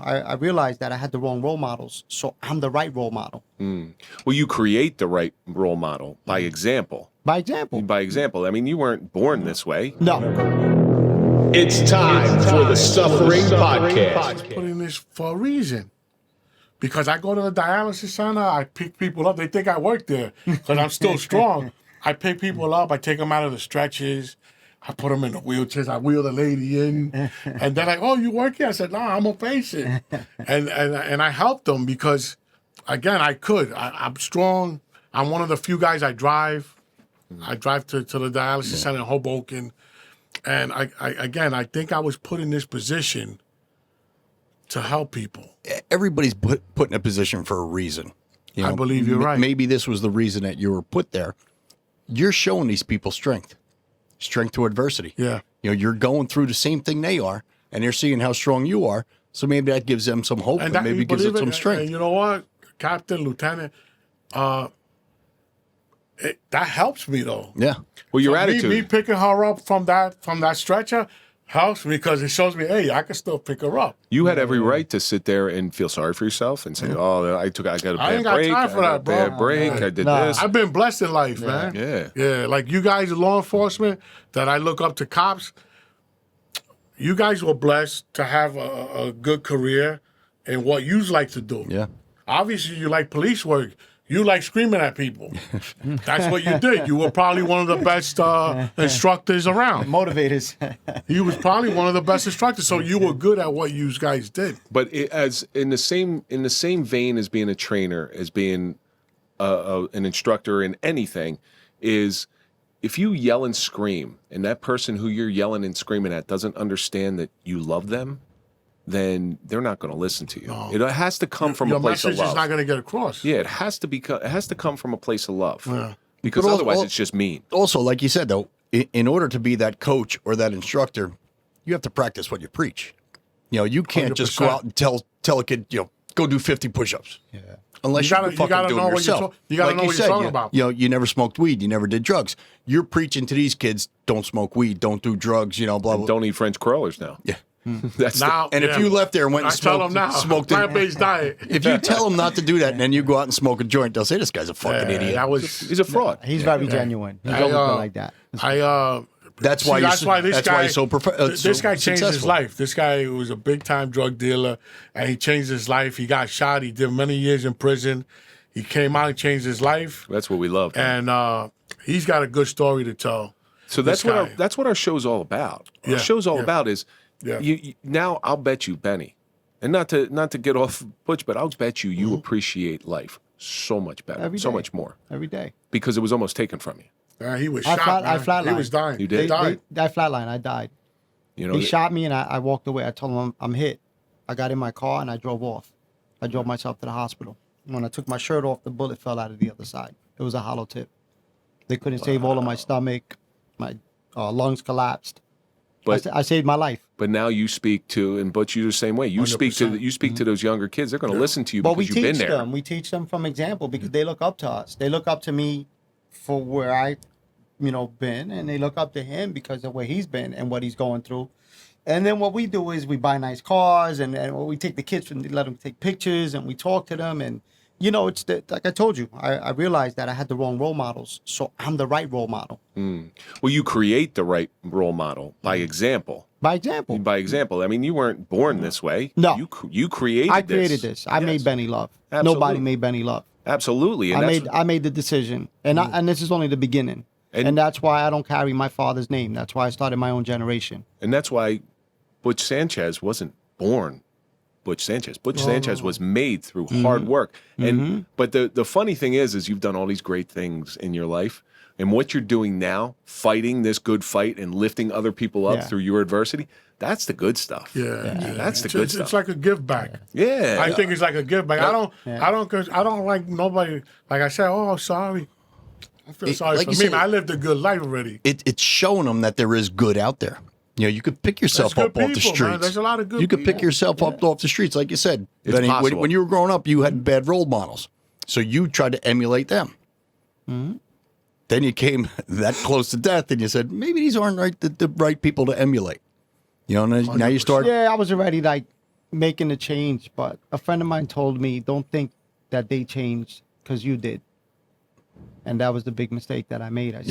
I realized that I had the wrong role models, so I'm the right role model. Well, you create the right role model by example. By example. By example. I mean, you weren't born this way. No. It's time for the Suffering Podcast. I was putting this for a reason. Because I go to the dialysis center, I pick people up. They think I work there because I'm still strong. I pick people up. I take them out of the stretches. I put them in the wheelchairs. I wheel the lady in. And they're like, oh, you work here? I said, no, I'm a patient. And I help them because, again, I could. I'm strong. I'm one of the few guys I drive. I drive to the dialysis center in Hoboken. And I think I was put in this position to help people. Everybody's put in a position for a reason. You know, I believe you're right. Maybe this was the reason that you were put there. You're showing these people strength to adversity. Yeah. You know, you're going through the same thing they are, and they're seeing how strong you are. So maybe that gives them some hope, and maybe gives it some strength. And you know what, Captain, Lieutenant, that helps me though. Yeah. Well, your attitude. Me picking her up from that stretcher helps me because it shows me, hey, I can still pick her up. You had every right to sit there and feel sorry for yourself and say, "Oh, I got a bad I ain't got break. time for that, bro. Bad break. I did this." I've been blessed in life, man. Yeah. Yeah, like you guys in law enforcement that I look up to cops, you guys were blessed to have a good career in what you like to do. Yeah. Obviously, you like police work. You like screaming at people. That's what you did. You were probably one of the best instructors around. Motivators. You was probably one of the best instructors, so you were good at what you guys did. But as in the same vein as being a trainer, as being an instructor in anything, is if you yell and scream, and that person who you're yelling and screaming at doesn't understand that you love them, then they're not going to listen to you. No. It has to come from a place of love. Your message is not going to get across. Yeah, it has to come from a place of love. Yeah. Because otherwise it's just mean. Also, like you said, though, in order to be that coach or that instructor, you have to practice what you preach. You know, you can't 100%. Just go out and tell a kid, you know, go do 50 push-ups. Yeah. Unless you fucking do it yourself. You got to know what you're talking about. You know, you never smoked weed. You never did drugs. You're preaching to these kids, don't smoke weed, don't do drugs, you know, blah, blah. Don't eat French crawlers now. Yeah. That's now, if you left there and went and smoked plant-based diet. If you tell them not to do that and then you go out and smoke a joint, they'll say this guy's a fucking idiot. He's a fraud. He's very genuine. He's like that. That's why he's so this guy changed his life. This guy was a big-time drug dealer, and he changed his life. He got shot. He did many years in prison. He came out and changed his life. That's what we love. And he's got a good story to tell. So that's what our show's all about. Our show's all about is now I'll bet you, Benny, and not to get off Butch, but I'll bet you appreciate life so much better, so much more. Every day. Because it was almost taken from you. He was shot. I flatlined. He was dying. You did? I flatlined. I died. You know, he shot me and I walked away. I told him I'm hit. I got in my car and I drove off. I drove myself to the hospital. When I took my shirt off, the bullet fell out of the other side. It was a hollow tip. They couldn't save all of my stomach. My lungs collapsed. But I saved my life. But now you speak to, and Butch, you're the same way. You 100%. speak to those younger kids. They're going to listen to you because you've been there. We teach them from example because they look up to us. They look up to me for where I, been, and they look up to him because of where he's been and what he's going through. And then what we do is we buy nice cars and we take the kids and let them take pictures and we talk to them and. It's like I told you, I realized that I had the wrong role models, so I'm the right role model. Well, you create the right role model by example. By example. By example. I mean, you weren't born this way. No. You created this. I created this. I made Benny love. Absolutely. Nobody made Benny love. Absolutely. And I made the decision, and this is only the beginning. And that's why I don't carry my father's name. That's why I started my own generation. And that's why Butch Sanchez wasn't born Butch Sanchez. Butch Sanchez was made through hard work. And but the funny thing is you've done all these great things in your life. And what you're doing now, fighting this good fight and lifting other people up through your adversity, that's the good stuff. That's the good stuff. It's like a give back. Yeah. I think it's like a give back. I don't like nobody, like I said, oh, sorry. I feel sorry for me. I lived a good life already. It's showing them that there is good out there. You could pick yourself up off the streets. Man. There's a lot of good You could pick yourself up off the streets, like you said. Benny, when you were growing up, you had bad role models. So you tried to emulate them. Mm-hmm. Then you came that close to death, and you said, maybe these aren't the right people to emulate. Now you start... Yeah, I was already making a change, but a friend of mine told me, don't think that they changed because you did. And that was the big mistake that I made. I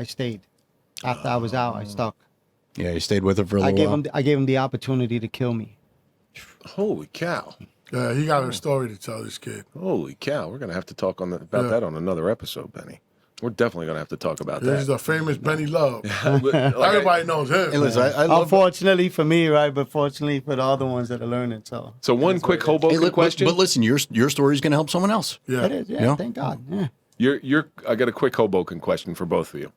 stayed. After I was out, I stuck. Yeah, you stayed with her for a little while. I gave him the opportunity to kill me. Holy cow. Yeah, he got a story to tell, this kid. Holy cow. We're going to have to talk about that on another episode, Benny. We're definitely going to have to talk about that. This is the famous Benny Love. Like Everybody knows him. Hey, listen, I love Unfortunately for me, right? But fortunately for the other ones that are learning. So one quick Hoboken question. But listen, your story is going to help someone else. Yeah. it is. Yeah, Yeah. thank God. Yeah. I got a quick Hoboken question for both of you.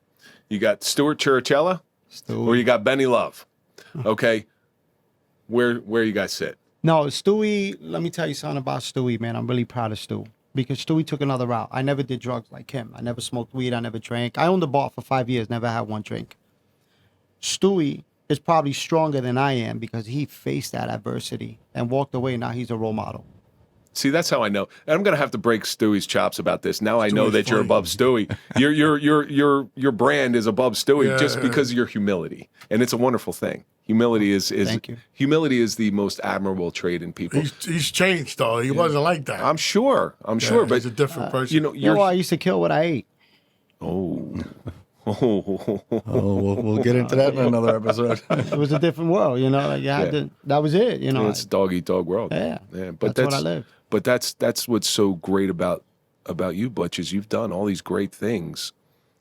You got Stuart Chirichella Stewie. or you got Benny Love? Okay. Where you guys sit? No, Stewie, let me tell you something about Stewie, man. I'm really proud of Stu because Stewie took another route. I never did drugs like him. I never smoked weed. I never drank. I owned a bar for 5 years, never had one drink. Stewie is probably stronger than I am because he faced that adversity and walked away. Now he's a role model. See, that's how I know. And I'm gonna have to break Stewie's chops about this. Now I know Stewie's that you're funny. above Stewie. Your brand is above Stewie just because of your humility, and it's a wonderful thing. Humility is Thank you. Humility is the most admirable trait in people. He's changed, though. He wasn't like that. I'm sure, but he's a different person. you know, You know, you're I used to kill what I ate. oh. Oh, we'll get into that in another episode. It was a different world, you know. Like you had to, that was it, you know. It's dog eat dog world. Yeah. But That's what I live. But that's what's so great about you, Butch, is you've done all these great things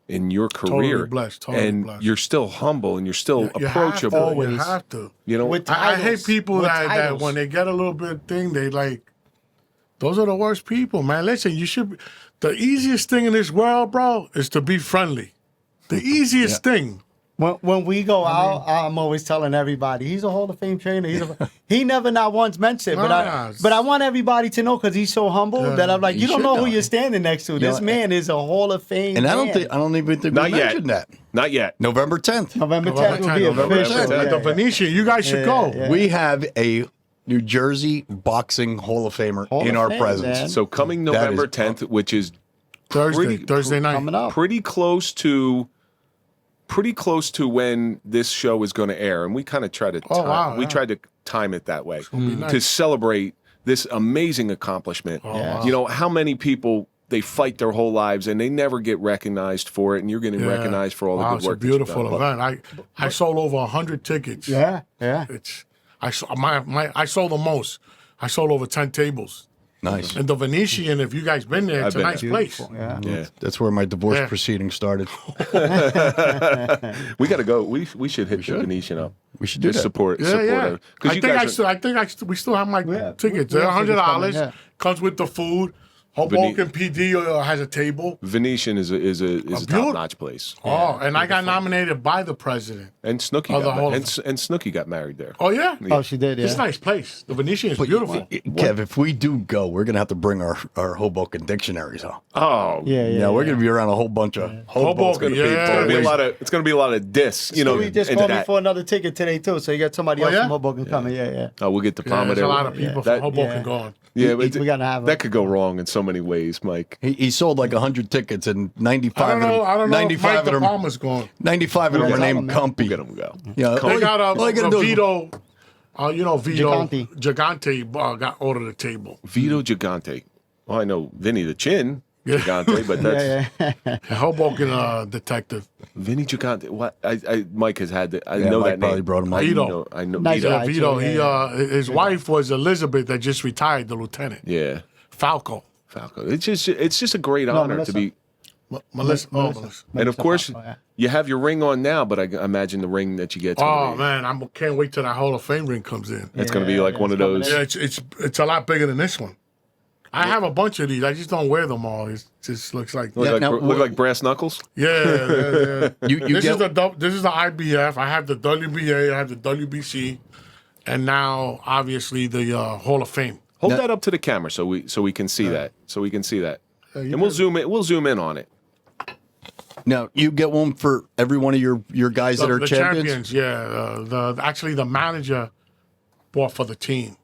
in your career, Totally and blessed. you're still humble and you're still You approachable. You have to. You know, With I hate titles. people With that titles. when they get a little bit thing, they like, those are the worst people, man. Listen, you should, the easiest thing in this world, bro, is to be friendly. The easiest thing. When we go out, I'm always telling everybody he's a Hall of Fame trainer. He never not once mentioned it, but I want everybody to know because he's so humble that I'm like, you don't know who you're standing next to. This man is aAll of Fame. And I man. don't even think Not we yet. mentioned that. not yet. November 10th. November 10th will be November official. 10th. At the Venetian, you guys should go. yeah. We have a New Jersey boxing Hall of Famer Hall in of our Fame, presence. man. So coming That November is 10th, which is Thursday night. Coming up. pretty close to when this show is going to air, and we kind of try to tried to time it that way to celebrate this amazing accomplishment. wow. You know how many people they fight their whole lives and they never get recognized for it, and you're getting recognized for all the good work. It's a beautiful event. I sold over 100 tickets. Yeah. I sold the most. I sold over 10 tables. Nice. And the Venetian, if you guys been there, it's I've a been nice there. place. Yeah. Yeah, That's where my divorce Yeah. proceedings started. we got to go. We should hit the Venetian up. We should do Just that. support. Yeah. it. 'Cause you guys are- We still have my tickets. we They're have tickets $100. coming, yeah. Comes with the food. Hoboken PD has a table. Venetian is a top notch place. Oh, and I got nominated by the president. And Snooki Oh, the got whole- and Snooki got married there. Oh yeah. Oh, she did. Yeah. It's a nice place. The Venetian is beautiful. Kev, if we do go, we're going to have to bring our Hoboken dictionaries out. Oh, Yeah, we're going to be around a whole bunch of Hoboken, It's gonna be a yeah. lot of. It's gonna be a lot of diss. You know, we just into called me that. for another ticket today too, so you got somebody else yeah? from Hoboken coming. Yeah. Oh, we'll get the Yeah, Palmer there's there. a lot of people That- from Hoboken going. Yeah, but we gotta have that could go wrong in so many ways, Mike. He sold like 100 tickets, and 95 I don't know. of them, If 95 Mike of the them, Palmer's going. 95 of them are named Cumpy. Get them go. Yeah, They got all you gotta a do is- Vito. Vito Gigante. got ordered a table. Vito Gigante. Well, I know Vinny the Chin Gigante, but that's A Hoboken detective. Vinny Gigante. What? Mike has had. I Yeah, know Mike that probably name. brought him up. Vito. I know Nice Vito. guy. Vito. Yeah. His wife was Elizabeth that just retired, the lieutenant. Yeah, Falco. Falco. It's just a great honor Melissa. to be. Melissa. And of course, Falco, yeah. you have your ring on now, but I imagine the ring that you get. Oh man, I can't wait till that Hall of Fame ring comes in. It's going to be like one of those. Yeah, it's a lot bigger than this one. I have a bunch of these. I just don't wear them all. It just looks like Look like brass knuckles. yeah. You This get is the IBF. I have the WBA. I have the WBC, and now obviously the Hall of Fame. Hold that up to the camera so we can see that. So we can see that. And we'll zoom in. We'll zoom in on it. now you get one for every one of your guys that are The champions. Yeah. Actually the manager bought for the team.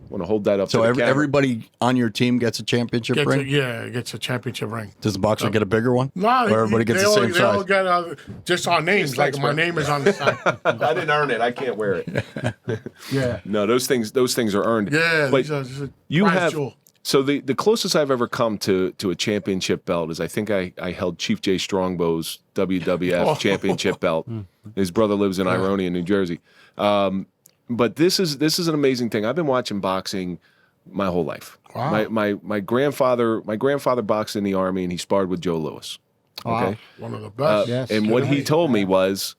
Want to hold that up So to the camera. everybody on your team gets a championship ring? Gets a championship ring. Does the boxer get a bigger one? No, or everybody gets the same they all size? get just our names. Like my name is on the side. I didn't earn it. I can't wear it. Yeah. No, those things are earned. Yeah. But these are you prize have jewel. so the closest I've ever come to a championship belt is I think I held Chief Jay Strongbow's WWF championship belt. His brother lives in Ironia, New Jersey. But this is an amazing thing. I've been watching boxing my whole life. Wow. My grandfather boxed in the Army and he sparred with Joe Louis. Okay. One of the best. Yes. And what he told me was,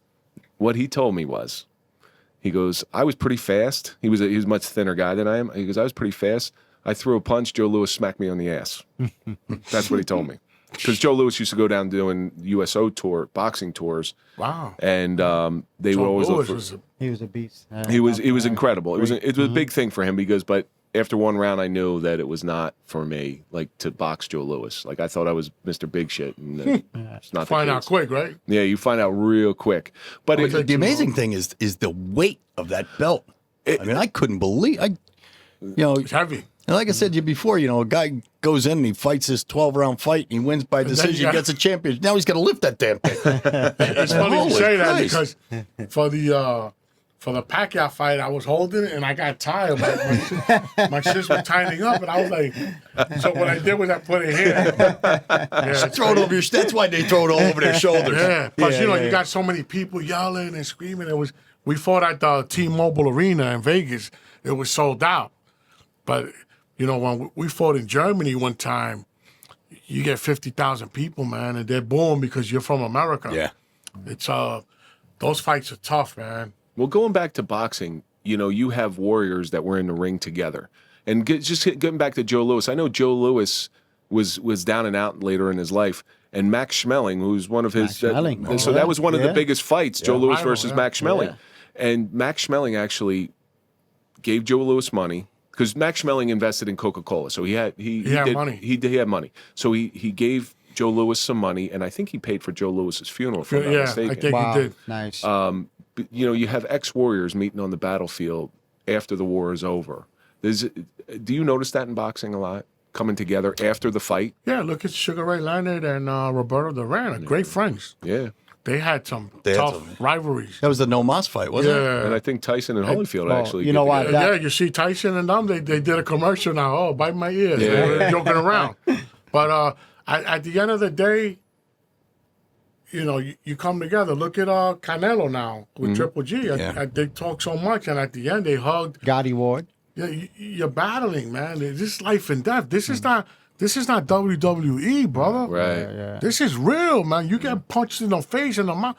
he goes, I was pretty fast. He was a much thinner guy than I am. He goes, I was pretty fast. I threw a punch. Joe Louis smacked me on the ass. That's what he told me. Because Joe Louis used to go down doing USO boxing tours, Wow. and they would always look for. He was a beast. He was incredible. It was a big thing for him because, but after one round, I knew that it was not for me, like to box Joe Louis. Like I thought I was Mr. Big Shit, and it's not. Find the out case. quick, right? Yeah, you find out real quick. But The amazing thing is the weight of that belt. I mean, I couldn't believe. It's heavy. And like I said to you before, a guy goes in and he fights this 12-round fight and he wins by decision, yeah. gets a championship. Now he's got to lift that damn thing. It's funny you Holy say that Christ. because for the Pacquiao fight, I was holding it and I got tired. My shits were tightening up, and I was like, so what I did was I put it here. Yeah, Throw it over your. That's why they throw it all over their shoulders. Yeah. Plus, you got so many people yelling and screaming. We fought at the T-Mobile Arena in Vegas. It was sold out. But when we fought in Germany one time, you get 50,000 people, man, and they're booing because you're from America. Yeah. It's those fights are tough, man. Well, going back to boxing, you have warriors that were in the ring together. And getting back to Joe Louis, I know Joe Louis was down and out later in his life. And Max Schmeling, who's one of his... that was one of the biggest fights, Joe Louis versus Max Schmeling. Yeah. And Max Schmeling actually gave Joe Louis money because Max Schmeling invested in Coca-Cola. So he had money. He had money. So he gave Joe Louis some money, and I think he paid for Joe Louis's funeral, if I'm not mistaken. I think he did. Nice. But, you have ex-warriors meeting on the battlefield after the war is over. Do you notice that in boxing a lot? Coming together after the fight? Yeah, look at Sugar Ray Leonard and Roberto Duran, great friends. Yeah. They had some tough rivalries. That was the No Mas fight, wasn't it? And I think Tyson and Holyfield actually. you know what? together. You see Tyson and them, they did a commercial now. Oh, bite my ears. They were joking around. But at the end of the day, you come together. Look at Canelo now with Triple G. They talk so much, and at the end, they hugged. Gotti Ward. Yeah, you're battling, man. This is life and death. This is not WWE, brother. Right. Yeah. This is real, man. You get punched in the face and the mouth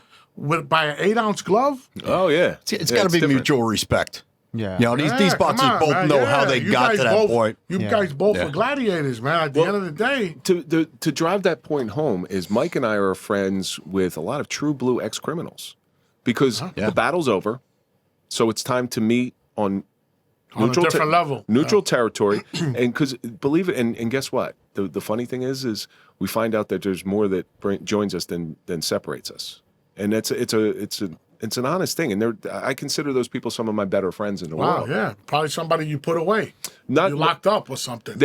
by an 8-ounce glove. Oh, yeah. It's got to be different. mutual respect. Yeah. These boxers both know how they got to that point. You guys both are gladiators, man. At the end of the day. To drive that point home is Mike and I are friends with a lot of true blue ex-criminals because the battle's over, so it's time to meet on neutral a different level. Neutral territory. And because, believe it, and guess what? The funny thing is we find out that there's more that joins us than separates us. And it's an honest thing. And I consider those people some of my better friends in the world. Wow, yeah. Probably somebody you put away. You locked up or something.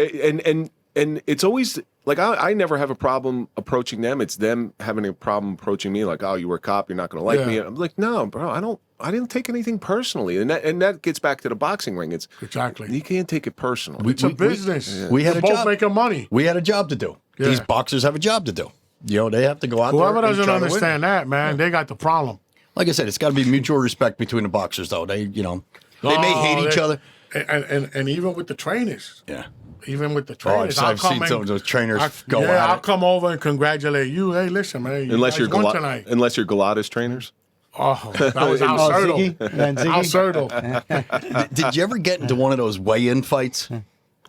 And it's always like I never have a problem approaching them. It's them having a problem approaching me. Like, oh, you were a cop, you're not going to like me. I'm like, no, bro, I didn't take anything personally. And that gets back to the boxing ring. It's exactly. You can't take it personally. It's a business. We had We're a both job. making money. We had a job to do. Yeah. These boxers have a job to do. They have to go out there. Whoever and doesn't try to win. understand that, man, they got the problem. Like I said, it's got to be mutual respect between the boxers, though. They may hate each other. And even with the trainers. Yeah. Even with the trainers. I've seen some of those trainers go at I'll it. come over and congratulate you. Hey, listen, man. Unless you're tonight. Galatas trainers. Oh, that was Al Ziggy? Cerdo. And Ziggy? Al Cerdo. Did you ever get into one of those weigh-in fights?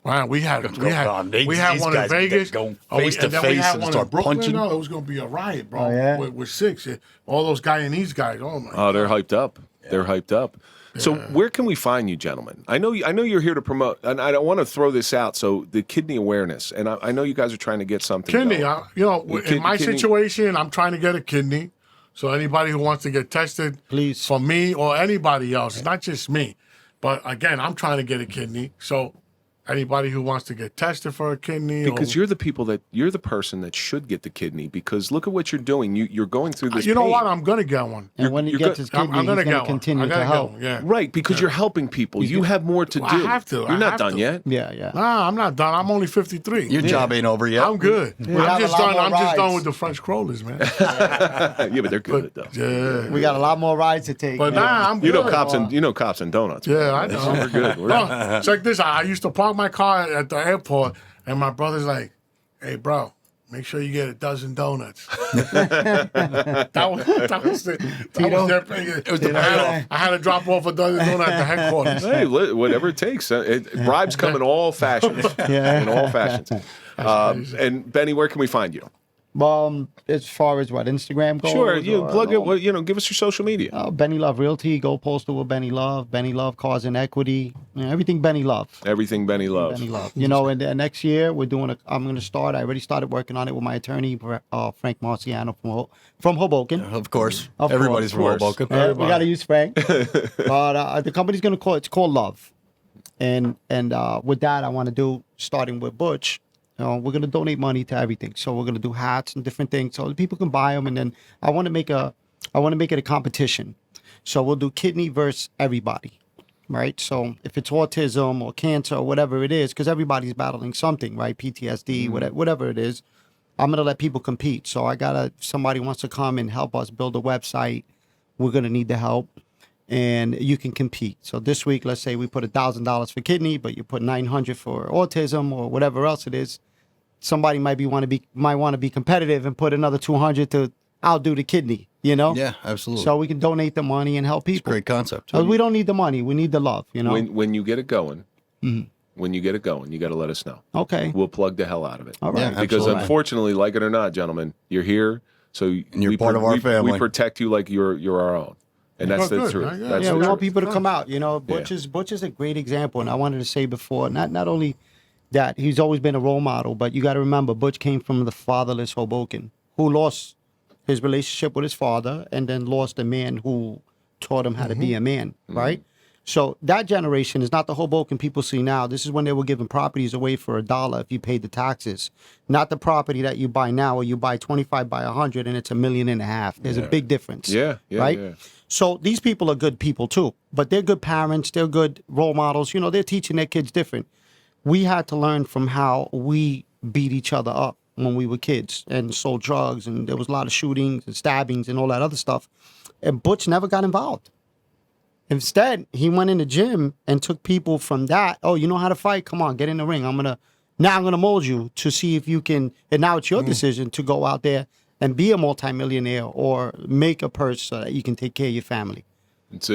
Man, we had These one in guys Vegas. go and face to then we face had and one start in Brooklyn. punching. No, it was going to be a riot, bro. Oh, yeah? With 6. All those Guyanese guys. Oh, my Oh, they're God. hyped up. They're hyped up. So where can we find you, gentlemen? I know you're here to promote, and I don't want to throw this out. So the kidney awareness, and I know you guys are trying to get something. Kidney. going. In my situation, I'm trying to get a kidney. So anybody who wants to get tested, Please. for me or anybody else, it's not just me. But again, I'm trying to get a kidney. So anybody who wants to get tested for a kidney, Because you're the person that should get the kidney. Because look at what you're doing. You're going through this. you know pain. what? I'm gonna get one. And when he you're gets his kidney, I'm gonna he's going get to one. continue I to gotta help. get one. Yeah. Right, because you're helping people. You have more to do. I have to. You're I not have done to. yet. Yeah. Nah, I'm not done. I'm only 53. Your job ain't over yet. I'm good. have I'm a just lot done. more I'm just done rides. with the French crawlers, man. Yeah, but they're good though. Yeah. We got a lot more rides to take. But man. nah, I'm You good. know cops and donuts. Yeah, I know. We're good. No, check this out. I used to park my car at the airport, and my brother's like, "Hey, bro, make sure you get a dozen donuts." that was their thing. It was I had to drop off a dozen donuts at the headquarters. Hey, whatever it takes. Bribes come in all fashions. Yeah. In all fashions. And Benny, where can we find you? As far as what Instagram goes, Sure, you or- plug it. Well, give us your social media. Benny Love Realty. Go postal with Benny Love. Benny Love Cars and Equity. Everything Benny Love. Everything Benny loves. Benny Love. And next year we're doing I'm going to start. I already started working on it with my attorney, Frank Marciano from Hoboken. Of course. Of Everybody's course. from Hoboken. Yeah, we got to use Frank. But the company's going to it's called Love. And with that, I want to do, starting with Butch, we're going to donate money to everything. So we're going to do hats and different things so people can buy them. And then I want to make it a competition. So we'll do kidney versus everybody, right? So if it's autism or cancer or whatever it is, because everybody's battling something, right? PTSD, whatever it is, I'm going to let people compete. So if somebody wants to come and help us build a website, we're going to need the help. And you can compete. So this week, let's say we put $1,000 for kidney, but you put $900 for autism or whatever else it is. Somebody might want to be competitive and put another $200 to outdo the kidney. Yeah, absolutely. So we can donate the money and help people. Great concept. We don't need the money; we need the love. When you get it going, when you get it going, you got to let us know. Okay. We'll plug the hell out of it. All right. Yeah, Because absolutely. unfortunately, like it or not, gentlemen, you're here, so you're part of our family. We protect you like you're our own, and that's the good. truth. Yeah, That's Yeah, the we want truth. people to come out. Butch is a great example, and I wanted to say before, not only that he's always been a role model, but you got to remember, Butch came from the fatherless Hoboken, who lost his relationship with his father, and then lost a man who taught him how to be a man, right? So that generation is not the Hoboken people see now. This is when they were giving properties away for $1 if you paid the taxes, not the property that you buy now, or you buy 25 by 100 and it's $1.5 million. There's a big difference. Yeah, right. yeah. So these people are good people too, but they're good parents. They're good role models. They're teaching their kids different. We had to learn from how we beat each other up when we were kids and sold drugs, and there was a lot of shootings and stabbings and all that other stuff. And Butch never got involved. Instead, he went in the gym and took people from that. Oh, you know how to fight? Come on, get in the ring. I'm gonna mold you to see if you can. And now it's your decision to go out there and be a multimillionaire or make a purse so that you can take care of your family. It's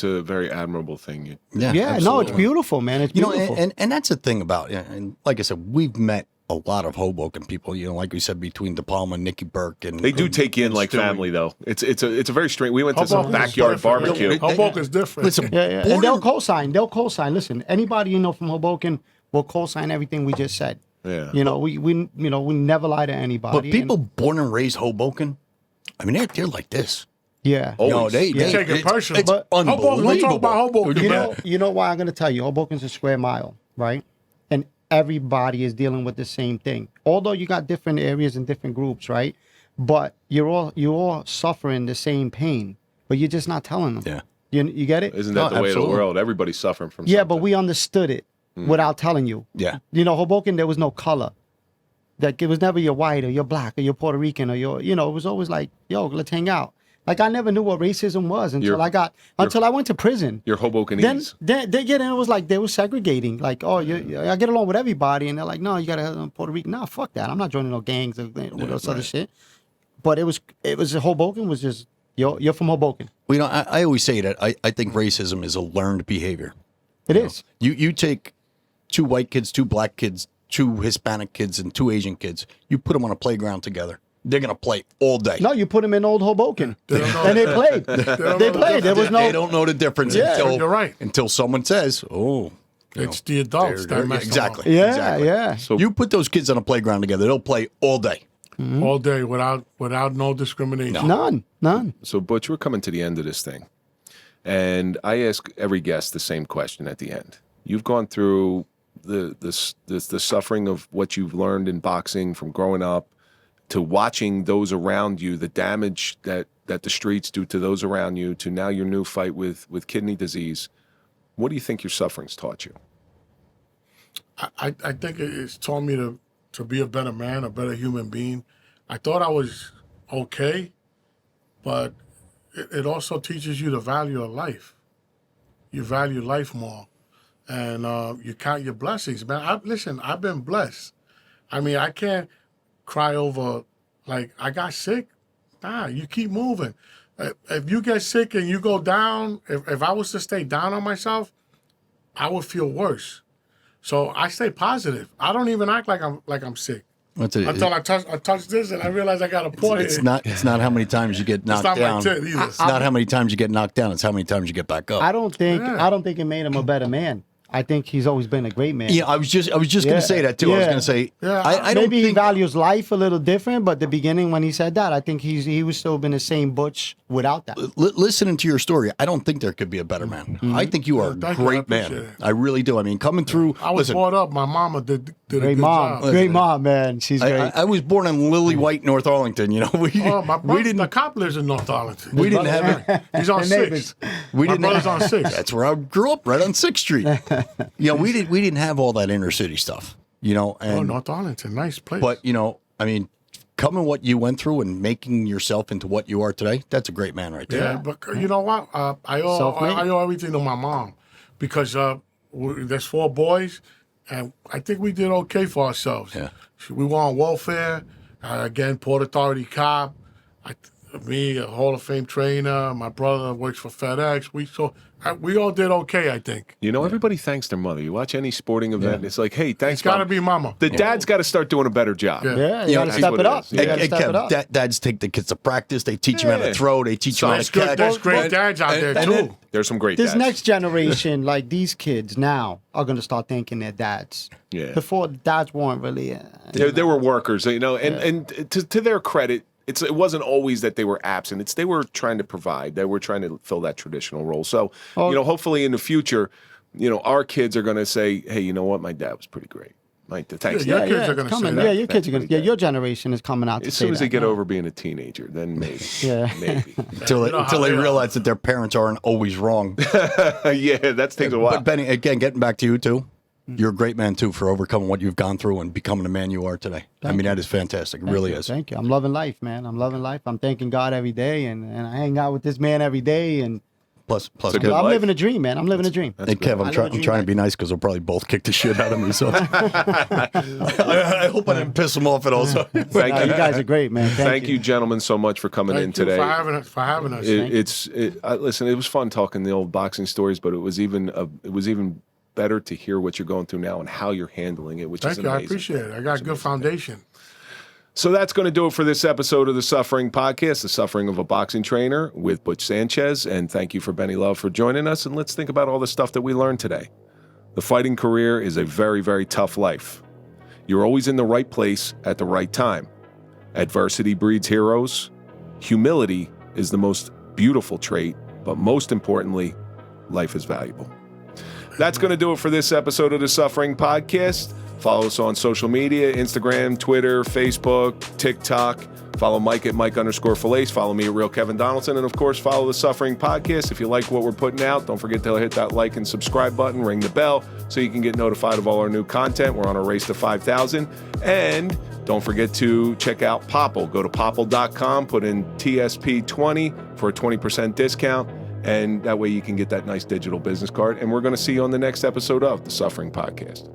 a very admirable thing. Yeah, no, absolutely. it's beautiful, man. It's beautiful. And that's the thing about it. And like I said, we've met a lot of Hoboken people. Like we said, between De Palma and Nicky Burke, and They do take you in like Stewie. family, though. It's a very strange. We went to some Hoboken's backyard different. barbecue. Hoboken's different. Listen, Yeah, and born they'll in- co-sign. Listen, anybody from Hoboken will co-sign everything we just said. Yeah. We never lie to anybody. but people born and raised Hoboken, I mean, they're like this. Yeah. Always. They take it personal. It's But Hoboken, we talk unbelievable. about Hoboken, You man. know why I'm going to tell you? Hoboken's a square mile, right? And everybody is dealing with the same thing. Although you got different areas and different groups, right? But you're all suffering the same pain, but you're just not telling them. Yeah. You get it? Isn't that No, the way of the absolutely. world? Everybody's suffering from Yeah, something. but we understood it without telling you. Yeah. Hoboken, there was no color. That it was never you're white or you're black or you're Puerto Rican or it was always like, yo, let's hang out. Like I never knew what racism was until I went to prison. You're Hobokenese. Then it was like they were segregating. Like, I get along with everybody, and they're like, no, you gotta have Puerto Rican. No, fuck that. I'm not joining no gangs or all this other shit. But it was Hoboken was just you're from Hoboken. Well, I always say that I think racism is a learned behavior. It is. You take 2 white kids, 2 black kids, 2 Hispanic kids, and 2 Asian kids. You put them on a playground together. They're gonna play all day. No, you put them in old Hoboken, They don't know. and they played. They played. There was no. They don't know the difference you're right. until someone says, "Oh, It's the adults that mess them up. exactly." Yeah, exactly. yeah. So You put those kids on a playground together, they'll play all day. all day without no discrimination. None. So Butch, we're coming to the end of this thing. And I ask every guest the same question at the end. You've gone through the suffering of what you've learned in boxing from growing up to watching those around you, the damage that the streets do to those around you, to now your new fight with kidney disease. What do you think your suffering's taught you? I think it's taught me to be a better man, a better human being. I thought I was okay, but it also teaches you the value of life. You value life more, and you count your blessings, man. Listen, I've been blessed. I mean, I can't cry over, like, I got sick. Nah, you keep moving. If you get sick and you go down, if I was to stay down on myself, I would feel worse. So I stay positive. I don't even act like I'm sick. Until I touch this and I realize I got a point. It's not how many times you get knocked down. It's not how many times you get knocked down. It's how many times you get back up. I don't think it made him a better man. I think he's always been a great man. Yeah, I was just going to say that too. I was going to say, I don't maybe think he values life a little different, but the beginning when he said that, I think he was still been the same Butch without that. Listening to your story, I don't think there could be a better man. Mm-hmm. I think you are a great man. I really do. I mean, coming through. I was brought up. My mama did a great good mom. job. Great mom, man. She's great. I was born in Lily White, North Arlington. You know, the cop lives in North Arlington. We didn't have it. He's on 6th. My brother's on 6th. That's where I grew up, right on 6th Street. You know, we didn't have all that inner city stuff, you know. And, North Arlington, nice place. But, you know, I mean, coming what you went through and making yourself into what you are today, that's a great man right there. Yeah, but you know what? I owe everything to my mom because there's 4 boys, and I think we did okay for ourselves. Yeah. We were on welfare. Again, Port Authority cop. Me, a Hall of Fame trainer. My brother works for FedEx. We all did okay, I think. You know, everybody thanks their mother. You watch any sporting event, and it's like, hey, thanks, It's got to be mama. The dad's got to start doing a better job. Yeah, you got to step it up. Dads take the kids to practice. They teach them how to throw. They teach them how to catch. There's great dads out there, too. There's some great dads. This next generation, like these kids now, are going to start thanking their dads. Yeah. Before, dads weren't really... They were workers, you know, and to their credit, it wasn't always that they were absent. They were trying to provide. They were trying to fill that traditional role. So, you know, hopefully in the future, you know, our kids are going to say, hey, you know what? My dad was pretty great. Thanks. Your kids are going to say that. Yeah, your kids are going to. Yeah, your generation is coming out to say that. As soon as they get over being a teenager, then maybe. Maybe. Until they realize that their parents aren't always wrong. Yeah, that takes a while. But Benny, again, getting back to you too. You're a great man, too, for overcoming what you've gone through and becoming the man you are today. That is fantastic. It really is. Thank you. I'm loving life, man. I'm loving life. I'm thanking God every day, and I hang out with this man every day. And plus I'm living a dream, man. I'm living a dream. Hey, Kev, I'm trying to be nice because they'll probably both kick the shit out of me. So I hope I didn't piss them off at all. So. Thank you. You guys are great, man. Thank you, gentlemen, so much for coming in today. For having us. Listen, it was fun talking the old boxing stories, but it was even better to hear what you're going through now and how you're handling it, which is amazing. Thank you. I appreciate it. I got a good foundation. So that's going to do it for this episode of The Suffering Podcast, The Suffering of a Boxing Trainer with Butch Sanchez. And thank you for Benny Love for joining us. And let's think about all the stuff that we learned today. The fighting career is a very, very tough life. You're always in the right place at the right time. Adversity breeds heroes. Humility is the most beautiful trait, but most importantly, life is valuable. That's going to do it for this episode of The Suffering Podcast. Follow us on social media, Instagram, Twitter, Facebook, TikTok. Follow Mike at Mike_Failace. Follow me at Real Kevin Donaldson. And, of course, follow The Suffering Podcast. If you like what we're putting out, don't forget to hit that like and subscribe button, ring the bell so you can get notified of all our new content. We're on a race to 5,000. And don't forget to check out Popple. Go to popple.com, put in Pt.3 for a 20% discount. And that way you can get that nice digital business card. And we're going to see you on the next episode of The Suffering Podcast.